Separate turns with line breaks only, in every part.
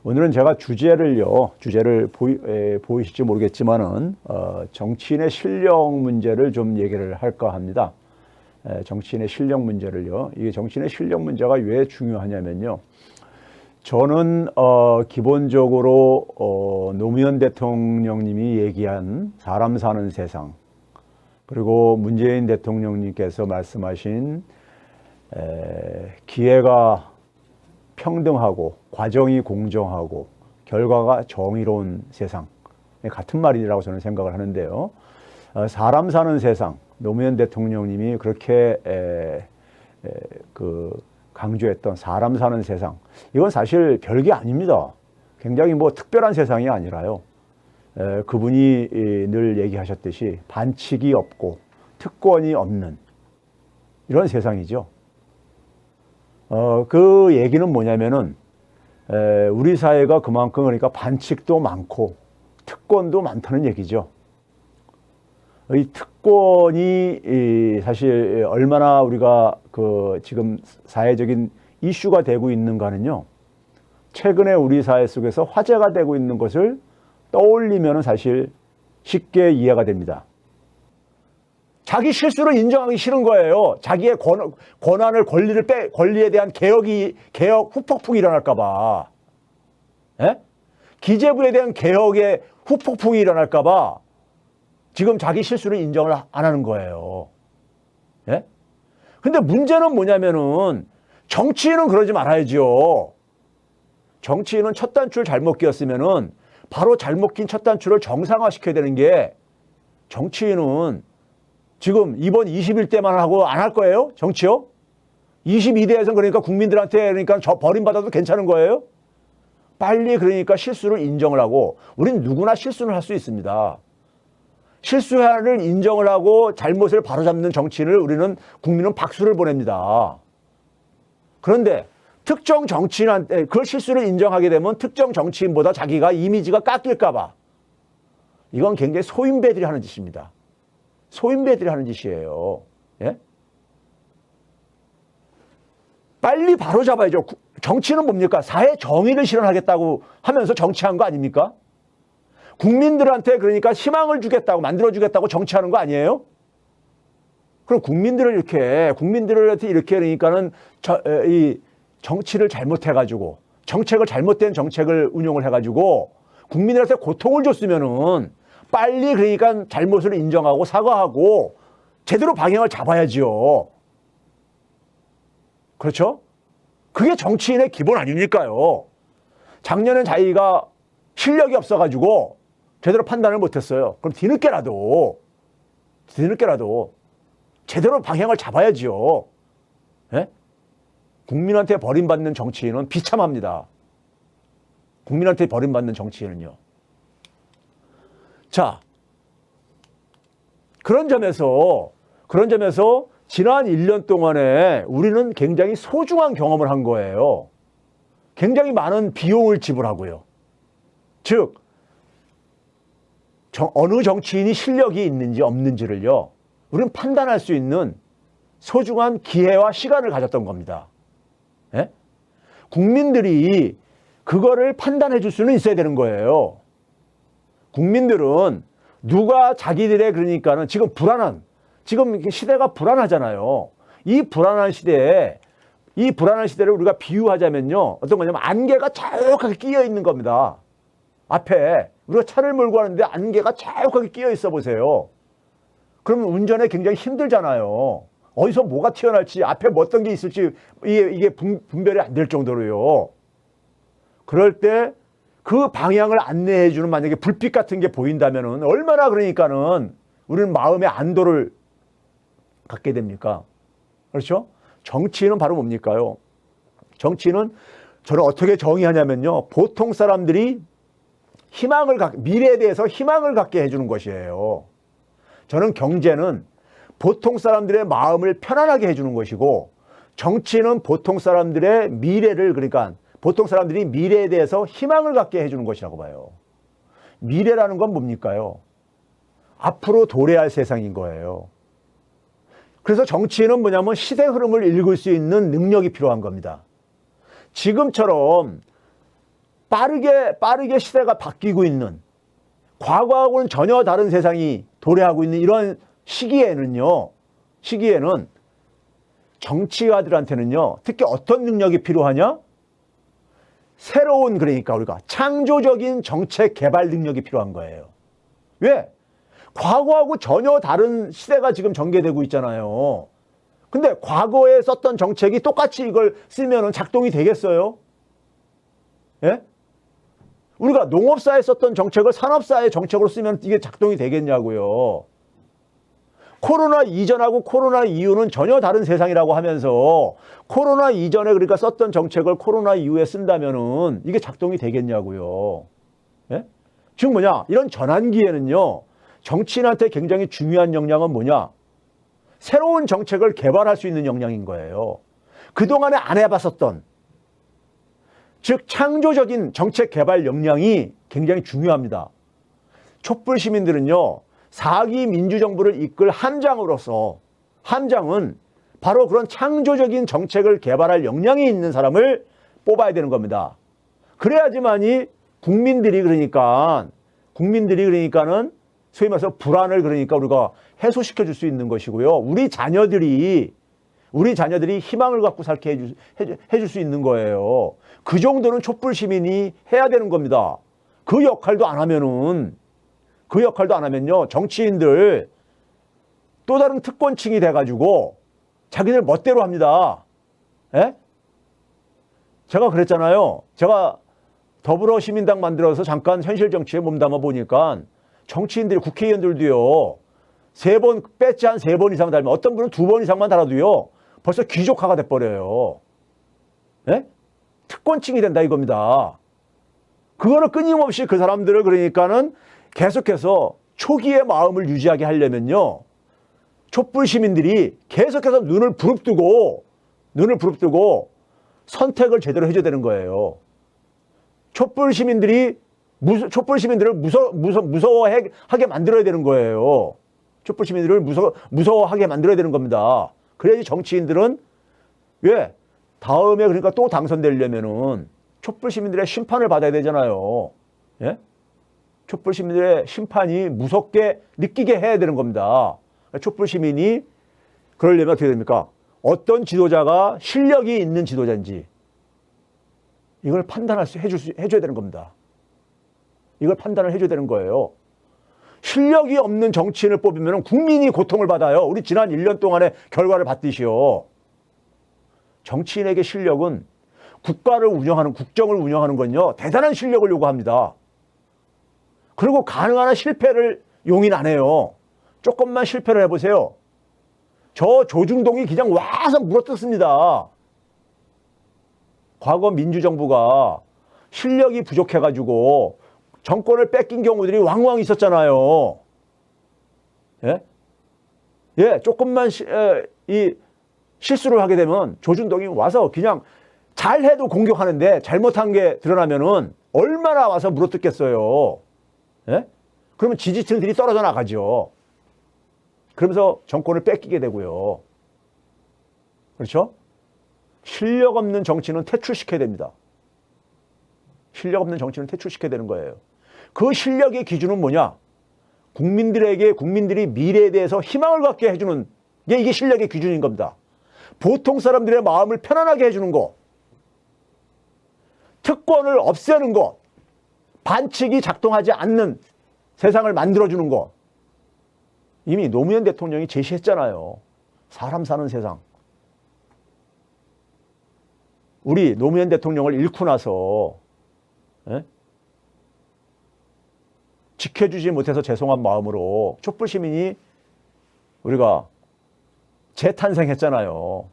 오늘은 제가 주제를 보이실지 모르겠지만은 정치인의 실력 문제를 좀 얘기를 할까 합니다. 정치인의 실력 문제를요. 이게 정치인의 실력 문제가 왜 중요하냐면요. 저는 기본적으로 노무현 대통령님이 얘기한 사람 사는 세상, 그리고 문재인 대통령님께서 말씀하신 기회가 평등하고 과정이 공정하고 결과가 정의로운 세상, 같은 말이라고 저는 생각을 하는데요. 사람 사는 세상, 노무현 대통령님이 그렇게 강조했던 사람 사는 세상, 이건 사실 별게 아닙니다. 굉장히 특별한 세상이 아니라요. 그분이 늘 얘기하셨듯이 반칙이 없고 특권이 없는 이런 세상이죠. 그 얘기는 뭐냐면은 우리 사회가 그만큼 그러니까 반칙도 많고 특권도 많다는 얘기죠. 이 특권이 사실 얼마나 우리가 지금 사회적인 이슈가 되고 있는가는요. 최근에 우리 사회 속에서 화제가 되고 있는 것을 떠올리면 사실 쉽게 이해가 됩니다. 자기 실수를 인정하기 싫은 거예요. 자기의 권한을, 권리에 대한 개혁 후폭풍이 일어날까봐. 예? 기재부에 대한 개혁의 후폭풍이 일어날까봐 지금 자기 실수를 인정을 안 하는 거예요. 예? 근데 문제는 뭐냐면은 정치인은 그러지 말아야죠. 정치인은 첫 단추를 잘못 끼었으면은 바로 잘못 낀 첫 단추를 정상화시켜야 되는 게, 정치인은 지금 이번 21대만 하고 안 할 거예요? 정치요? 22대에서는 그러니까 국민들한테 그러니까 버림받아도 괜찮은 거예요? 빨리 그러니까 실수를 인정을 하고, 우린 누구나 실수를 할 수 있습니다. 실수를 인정을 하고 잘못을 바로잡는 정치인을 국민은 박수를 보냅니다. 그런데 특정 정치인한테 그 실수를 인정하게 되면 특정 정치인보다 자기가 이미지가 깎일까 봐, 이건 굉장히 소인배들이 하는 짓입니다. 소인배들이 하는 짓이에요. 예? 빨리 바로잡아야죠. 정치는 뭡니까? 사회 정의를 실현하겠다고 하면서 정치한 거 아닙니까? 국민들한테 그러니까 희망을 주겠다고, 만들어주겠다고 정치하는 거 아니에요? 그럼 국민들한테 이렇게 그러니까는 이 정치를 잘못해가지고, 잘못된 정책을 운용을 해가지고 국민들한테 고통을 줬으면은 빨리 그러니까 잘못을 인정하고 사과하고 제대로 방향을 잡아야지요. 그렇죠? 그게 정치인의 기본 아닙니까요? 작년엔 자기가 실력이 없어가지고 제대로 판단을 못했어요. 그럼 뒤늦게라도 제대로 방향을 잡아야지요. 예? 국민한테 버림받는 정치인은 비참합니다. 국민한테 버림받는 정치인은요. 자, 그런 점에서 지난 1년 동안에 우리는 굉장히 소중한 경험을 한 거예요. 굉장히 많은 비용을 지불하고요. 즉, 어느 정치인이 실력이 있는지 없는지를요, 우리는 판단할 수 있는 소중한 기회와 시간을 가졌던 겁니다. 예? 국민들이 그거를 판단해 줄 수는 있어야 되는 거예요. 국민들은 누가 자기들의 그러니까는 지금 시대가 불안하잖아요. 이 불안한 시대를 우리가 비유하자면요, 어떤 거냐면 안개가 자욱하게 끼어 있는 겁니다. 앞에 우리가 차를 몰고 가는데 안개가 자욱하게 끼어 있어 보세요. 그러면 운전에 굉장히 힘들잖아요. 어디서 뭐가 튀어나올지, 앞에 어떤 게 있을지 이게 분별이 안 될 정도로요. 그럴 때 그 방향을 안내해 주는 만약에 불빛 같은 게 보인다면은 얼마나 그러니까는 우리는 마음의 안도를 갖게 됩니까? 그렇죠? 정치인은 바로 뭡니까요? 정치인은 저는 어떻게 정의하냐면요, 보통 사람들이 미래에 대해서 희망을 갖게 해주는 것이에요. 저는 경제는 보통 사람들의 마음을 편안하게 해주는 것이고, 정치는 보통 사람들의 보통 사람들이 미래에 대해서 희망을 갖게 해주는 것이라고 봐요. 미래라는 건 뭡니까요? 앞으로 도래할 세상인 거예요. 그래서 정치인은 뭐냐면 시대 흐름을 읽을 수 있는 능력이 필요한 겁니다. 지금처럼 빠르게 시대가 바뀌고 있는, 과거하고는 전혀 다른 세상이 도래하고 있는 이런 시기에는 정치가들한테는요, 특히 어떤 능력이 필요하냐? 새로운, 그러니까 우리가 창조적인 정책 개발 능력이 필요한 거예요. 왜? 과거하고 전혀 다른 시대가 지금 전개되고 있잖아요. 근데 과거에 썼던 정책이 똑같이 이걸 쓰면 작동이 되겠어요? 예? 우리가 농업사에 썼던 정책을 산업사의 정책으로 쓰면 이게 작동이 되겠냐고요. 코로나 이전하고 코로나 이후는 전혀 다른 세상이라고 하면서 코로나 이전에 그러니까 썼던 정책을 코로나 이후에 쓴다면은 이게 작동이 되겠냐고요. 예? 즉 뭐냐? 이런 전환기에는요, 정치인한테 굉장히 중요한 역량은 뭐냐? 새로운 정책을 개발할 수 있는 역량인 거예요. 그동안에 안 해봤었던, 즉 창조적인 정책 개발 역량이 굉장히 중요합니다. 촛불 시민들은요, 4기 민주정부를 이끌 함장으로서, 함장은 바로 그런 창조적인 정책을 개발할 역량이 있는 사람을 뽑아야 되는 겁니다. 그래야지만이 국민들이 그러니까는 소위 말해서 불안을 그러니까 우리가 해소시켜 줄 수 있는 것이고요. 우리 자녀들이 희망을 갖고 살게 해줄 수 있는 거예요. 그 정도는 촛불 시민이 해야 되는 겁니다. 그 역할도 안 하면요, 정치인들 또 다른 특권층이 돼가지고 자기들 멋대로 합니다. 예? 제가 그랬잖아요. 제가 더불어시민당 만들어서 잠깐 현실 정치에 몸담아 보니까 정치인들이, 국회의원들도요, 3번, 배지 한 3번 이상 달면, 어떤 분은 2번 이상만 달아도요, 벌써 귀족화가 돼버려요. 예? 특권층이 된다 이겁니다. 그거를 끊임없이 그 사람들을 그러니까는 계속해서 초기의 마음을 유지하게 하려면요, 촛불 시민들이 계속해서 눈을 부릅뜨고 선택을 제대로 해줘야 되는 거예요. 촛불 시민들을 무서워하게 만들어야 되는 거예요. 촛불 시민들을 무서워하게 만들어야 되는 겁니다. 그래야지 정치인들은, 왜? 다음에 그러니까 또 당선되려면은 촛불 시민들의 심판을 받아야 되잖아요. 예? 촛불 시민들의 심판이 무섭게 느끼게 해야 되는 겁니다. 촛불 시민이 그러려면 어떻게 됩니까? 어떤 지도자가 실력이 있는 지도자인지 이걸 해줘야 되는 겁니다. 이걸 판단을 해줘야 되는 거예요. 실력이 없는 정치인을 뽑으면 국민이 고통을 받아요. 우리 지난 1년 동안의 결과를 봤듯이요. 정치인에게 실력은 국정을 운영하는 건요, 대단한 실력을 요구합니다. 그리고 가능한 한 실패를 용인 안 해요. 조금만 실패를 해보세요. 저 조중동이 그냥 와서 물어뜯습니다. 과거 민주정부가 실력이 부족해가지고 정권을 뺏긴 경우들이 왕왕 있었잖아요. 예? 예, 조금만 실수를 하게 되면 조중동이 와서 그냥 잘해도 공격하는데 잘못한 게 드러나면은 얼마나 와서 물어뜯겠어요. 예? 그러면 지지층들이 떨어져 나가죠. 그러면서 정권을 뺏기게 되고요. 그렇죠? 실력 없는 정치는 퇴출시켜야 됩니다. 실력 없는 정치는 퇴출시켜야 되는 거예요. 그 실력의 기준은 뭐냐? 국민들이 미래에 대해서 희망을 갖게 해주는 게 이게 실력의 기준인 겁니다. 보통 사람들의 마음을 편안하게 해주는 거, 특권을 없애는 거, 반칙이 작동하지 않는 세상을 만들어주는 거. 이미 노무현 대통령이 제시했잖아요. 사람 사는 세상. 우리 노무현 대통령을 잃고 나서 지켜주지 못해서 죄송한 마음으로 촛불 시민이 우리가 재탄생했잖아요.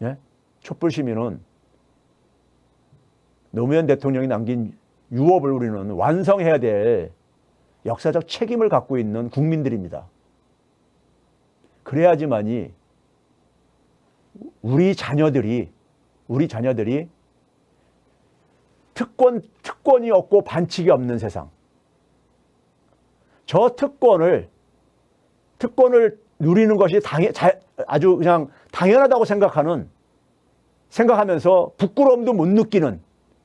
예? 촛불 시민은 노무현 대통령이 남긴 유업을 우리는 완성해야 될 역사적 책임을 갖고 있는 국민들입니다. 그래야지만이 우리 자녀들이 특권이 없고 반칙이 없는 세상. 저 특권을 누리는 것이 아주 그냥 당연하다고 생각하는 생각하면서 부끄러움도 못 느끼는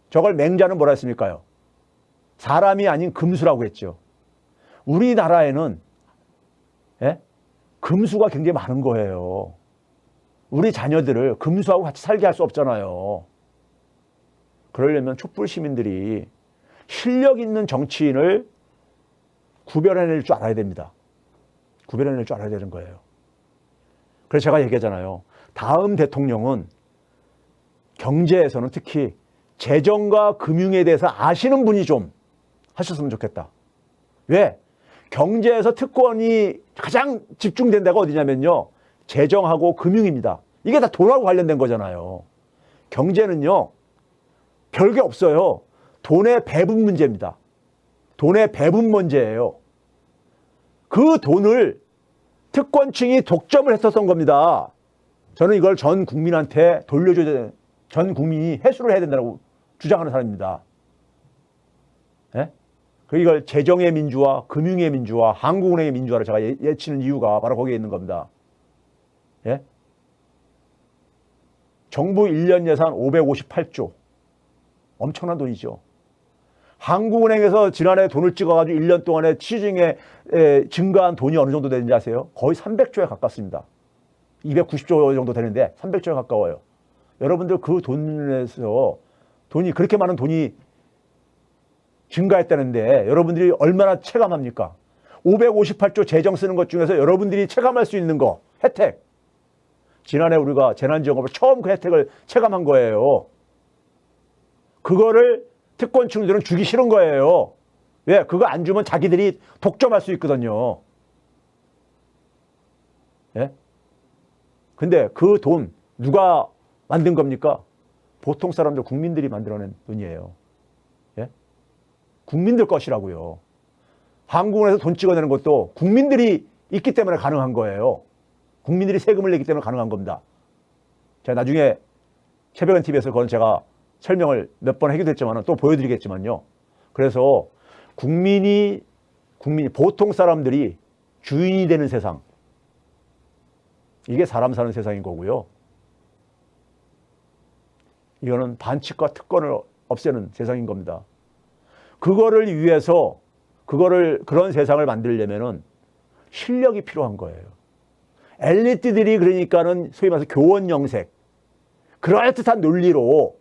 저걸 맹자는 뭐라 했습니까요? 사람이 아닌 금수라고 했죠. 우리나라에는 금수가 굉장히 많은 거예요. 우리 자녀들을 금수하고 같이 살게 할 수 없잖아요. 그러려면 촛불 시민들이 실력 있는 정치인을 구별해낼 줄 알아야 됩니다. 구별해낼 줄 알아야 되는 거예요. 그래서 제가 얘기하잖아요. 다음 대통령은 경제에서는 특히 재정과 금융에 대해서 아시는 분이 좀 하셨으면 좋겠다. 왜? 경제에서 특권이 가장 집중된 데가 어디냐면요. 재정하고 금융입니다. 이게 다 돈하고 관련된 거잖아요. 경제는요. 별게 없어요. 돈의 배분 문제입니다. 돈의 배분 문제예요. 그 돈을 특권층이 독점을 했었던 겁니다. 저는 이걸 전 국민한테 돌려줘야 되는, 전 국민이 회수를 해야 된다고 주장하는 사람입니다. 예? 이걸 재정의 민주화, 금융의 민주화, 한국은행의 민주화를 제가 예치는 이유가 바로 거기에 있는 겁니다. 예? 정부 1년 예산 558조. 엄청난 돈이죠. 한국은행에서 지난해 돈을 찍어가지고 1년 동안에 시중에 증가한 돈이 어느 정도 되는지 아세요? 거의 300조에 가깝습니다. 290조 정도 되는데 300조에 가까워요. 여러분들 그 돈에서 그렇게 많은 돈이 증가했다는데 여러분들이 얼마나 체감합니까? 558조 재정 쓰는 것 중에서 여러분들이 체감할 수 있는 거, 혜택. 지난해 우리가 재난지원금을 처음 그 혜택을 체감한 거예요. 그거를 특권층들은 주기 싫은 거예요. 왜? 그거 안 주면 자기들이 독점할 수 있거든요. 예? 근데 그 돈 누가 만든 겁니까? 보통 사람들, 국민들이 만들어낸 돈이에요. 예? 국민들 것이라고요. 한국은행에서 돈 찍어내는 것도 국민들이 있기 때문에 가능한 거예요. 국민들이 세금을 내기 때문에 가능한 겁니다. 제가 나중에 새벽엔 TV에서 그건 제가 설명을 몇 번 하기도 했지만 또 보여드리겠지만요. 그래서 국민이 보통 사람들이 주인이 되는 세상, 이게 사람 사는 세상인 거고요. 이거는 반칙과 특권을 없애는 세상인 겁니다. 그거를 위해서 그런 세상을 만들려면은 실력이 필요한 거예요. 엘리트들이 그러니까는 소위 말해서 교원 영색, 그럴듯한 논리로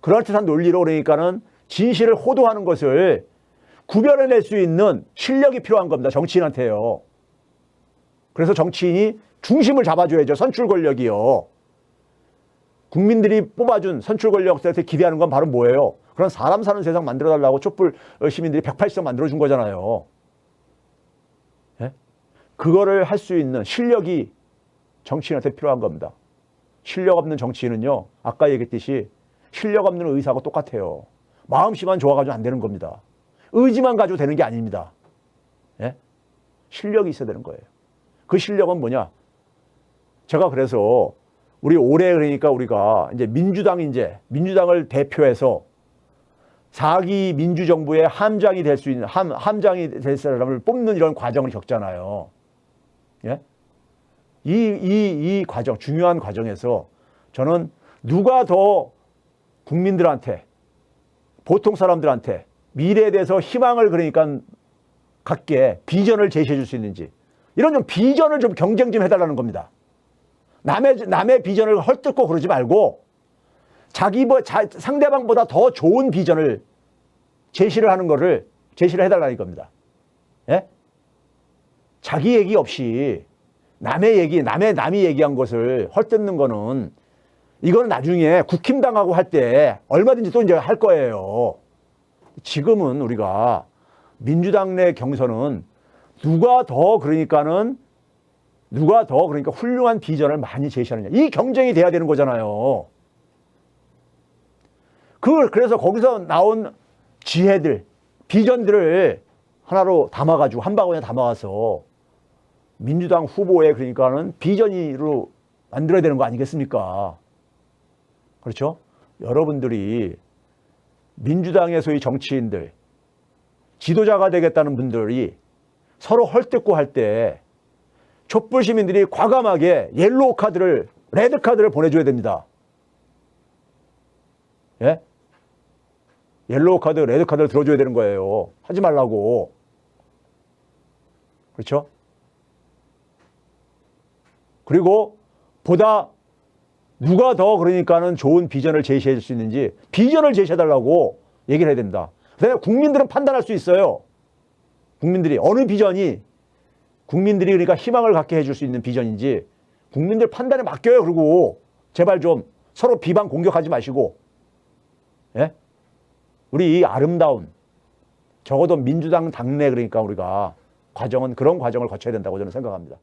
그러니까는 진실을 호도하는 것을 구별해낼 수 있는 실력이 필요한 겁니다. 정치인한테요. 그래서 정치인이 중심을 잡아줘야죠. 선출 권력이요. 국민들이 뽑아준 선출 권력한테 기대하는 건 바로 뭐예요? 그런 사람 사는 세상 만들어달라고 촛불 시민들이 180석 만들어준 거잖아요. 예? 그거를 할 수 있는 실력이 정치인한테 필요한 겁니다. 실력 없는 정치인은요, 아까 얘기했듯이 실력 없는 의사하고 똑같아요. 마음씨만 좋아가지고 안 되는 겁니다. 의지만 가지고 되는 게 아닙니다. 예? 실력이 있어야 되는 거예요. 그 실력은 뭐냐? 제가 그래서 우리 올해 그러니까 우리가 이제 민주당을 대표해서 4기 민주정부의 함장이 될 수 있는, 함장이 될 사람을 뽑는 이런 과정을 겪잖아요. 예? 이 과정, 중요한 과정에서 저는 누가 더 국민들한테, 보통 사람들한테 미래에 대해서 희망을 그러니까 갖게 비전을 제시해 줄 수 있는지, 이런 좀 비전을 좀 경쟁 좀 해달라는 겁니다. 남의 비전을 헐뜯고 그러지 말고 상대방보다 더 좋은 비전을 제시를 해달라는 겁니다. 예? 자기 얘기 없이 남이 얘기한 것을 헐뜯는 거는, 이거는 나중에 국힘당하고 할 때 얼마든지 또 이제 할 거예요. 지금은 우리가 민주당 내 경선은 누가 더 그러니까 훌륭한 비전을 많이 제시하느냐, 이 경쟁이 돼야 되는 거잖아요. 그래서 거기서 나온 지혜들, 비전들을 하나로 담아가지고 한 바구니에 담아가서 민주당 후보에 그러니까는 비전으로 만들어야 되는 거 아니겠습니까? 그렇죠? 여러분들이 민주당의 소위 정치인들, 지도자가 되겠다는 분들이 서로 헐뜯고 할 때 촛불 시민들이 과감하게 옐로우 카드를, 레드 카드를 보내줘야 됩니다. 예? 옐로우 카드, 레드 카드를 들어줘야 되는 거예요. 하지 말라고. 그렇죠? 그리고 보다 누가 더 그러니까는 좋은 비전을 제시해 줄 수 있는지 비전을 제시해 달라고 얘기를 해야 된다. 그다음에 국민들은 판단할 수 있어요. 국민들이 어느 비전이 국민들이 그러니까 희망을 갖게 해줄 수 있는 비전인지 국민들 판단에 맡겨요. 그리고 제발 좀 서로 비방 공격하지 마시고, 예? 우리 이 아름다운 적어도 민주당 당내 그러니까 우리가 과정은 그런 과정을 거쳐야 된다고 저는 생각합니다.